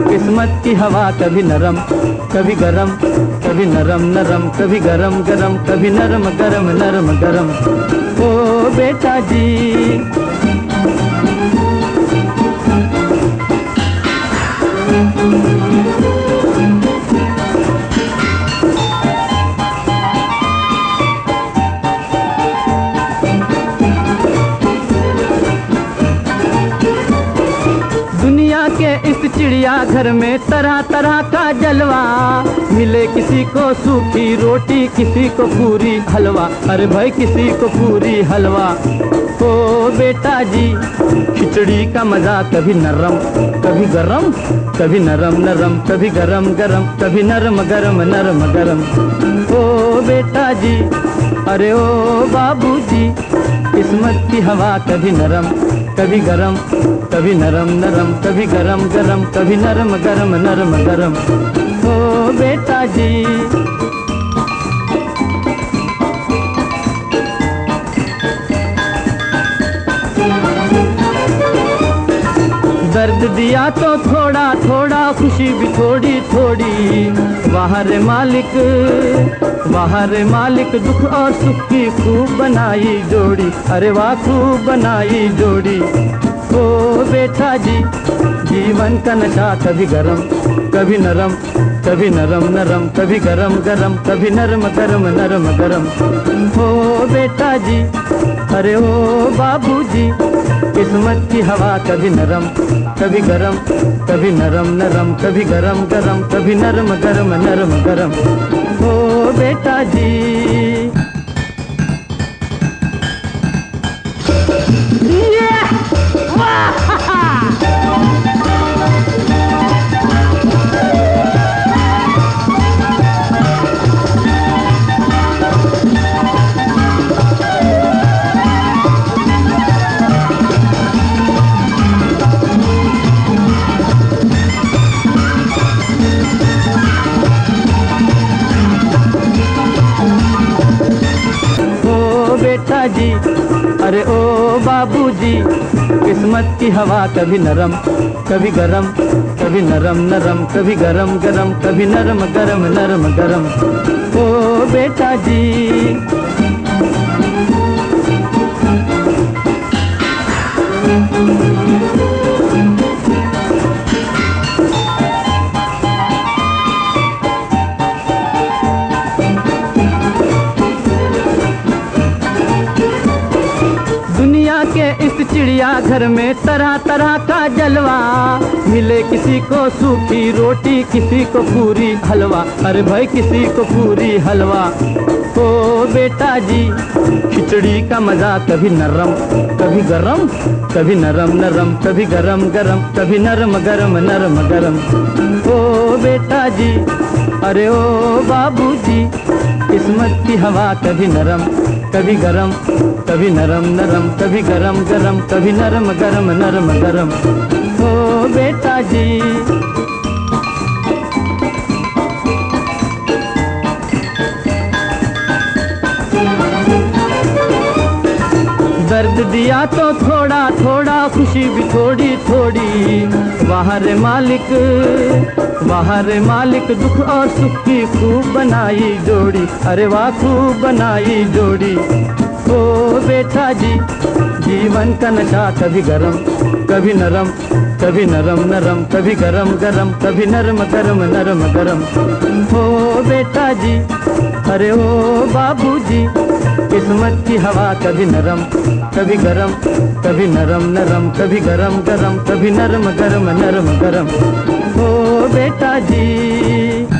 किस्मत की हवा कभी नरम कभी गरम, कभी नरम नरम कभी गरम गरम, कभी नरम गरम नरम गरम। ओ बेटा जी। दुनिया के इस चिड़िया घर में तरह तरह का जलवा, मिले किसी को सूखी रोटी किसी को पूरी हलवा, अरे भाई किसी को पूरी हलवा। ओ बेटा जी, खिचड़ी का मजा कभी नरम कभी गरम, कभी नरम नरम कभी गरम गरम, कभी नरम गरम नरम गरम। ओ बेटा जी, अरे ओ बाबूजी, किस्मत की हवा कभी नरम कभी गरम, कभी नरम नरम कभी गरम गरम, कभी नरम गरम नरम गरम। ओ बेटा जी। दर्द दिया तो थोड़ा थोड़ा, खुशी भी थोड़ी थोड़ी, वाह रे मालिक वाह रे मालिक, दुख और सुख की खूब बनाई जोड़ी, अरे वाह खूब बनाई जोड़ी। ओ बेटा जी, जीवन का नशा कभी गरम कभी नरम, कभी नरम नरम कभी गरम गरम, कभी नरम गरम नरम गरम। ओ बेटा जी, अरे ओ बाबूजी, किस्मत की हवा कभी नरम कभी गरम, कभी नरम नरम कभी गरम गरम, कभी नरम गरम नरम गरम। ओ बेटा जी। बेटा जी, अरे ओ बाबूजी, किस्मत की हवा कभी नरम कभी गरम, कभी नरम नरम कभी गरम गरम, कभी नरम गरम नरम गरम। ओ बेटा जी। दुनिया के इस चिड़िया घर में तरह तरह का जलवा, मिले किसी को सूखी रोटी किसी को पूरी हलवा, अरे भाई किसी को पूरी हलवा। ओ बेटा जी, खिचड़ी का मजा कभी नरम कभी गरम, कभी नरम नरम कभी गरम गरम, कभी नरम गरम नरम गरम। ओ बेटा जी, अरे ओ बाबूजी, किस्मत की हवा कभी नरम कभी गरम, कभी नरम नरम कभी गरम गरम, कभी नरम गरम नरम गरम। ओ बेटा जी। दर्द दिया तो थोड़ा थोड़ा, खुशी भी थोड़ी थोड़ी, वाह रे मालिक वाह रे मालिक, दुख और सुख की खूब बनाई जोड़ी, अरे वाह खूब बनाई जोड़ी। ओ बेटा जी, जीवन का नशा कभी गरम कभी नरम, कभी नरम नरम कभी गरम गरम, कभी नरम गरम नरम गरम। ओ बेटा जी, अरे ओ बाबूजी, किस्मत की हवा कभी नरम कभी गरम, कभी नरम नरम कभी गरम गरम, कभी नरम गरम नरम गरम। ओ बेटा जी।